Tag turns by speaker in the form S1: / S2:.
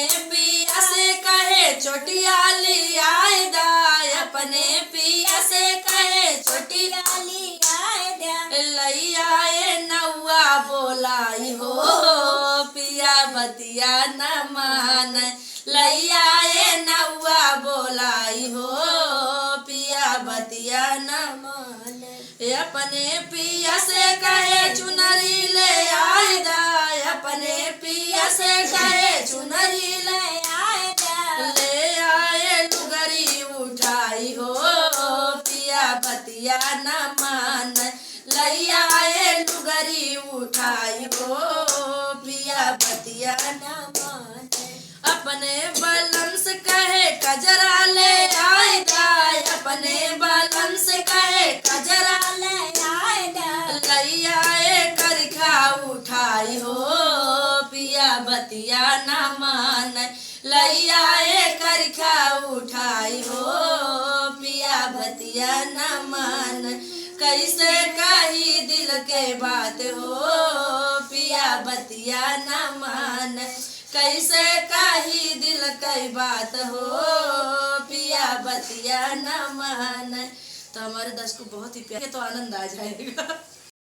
S1: पिया से कहे चोटिया लियाए दा, अपने पिया से कहे चोटिया लियाए दा। लैया नौआ बोलाई हो, पिया बतिया न मान। लैया नौआ बोलाई हो, पिया बतिया न मान। अपने पिया से कहे चुनरी ले आए दा, अपने पिया से कहे चुनरी ले आए दा। ले आए लुगरी उठाई हो, पिया बतिया न मान। लैया लुगरी उठाई हो, पिया बतिया न मान। अपने बलम से कहे कजरा ले आए दा, अपने बलम से कहे कजरा ले आए दा। लैया करखा उठाई हो, पिया बतिया न मान। लैया करखा उठाई हो, पिया बतिया न मान। कैसे कही दिल के बात हो, पिया बतिया न मान। कैसे कही दिल की बात हो, पिया बतिया न मान। तो हमारे दर्शक को बहुत ही प्यार तो आनंद आ जाएगा।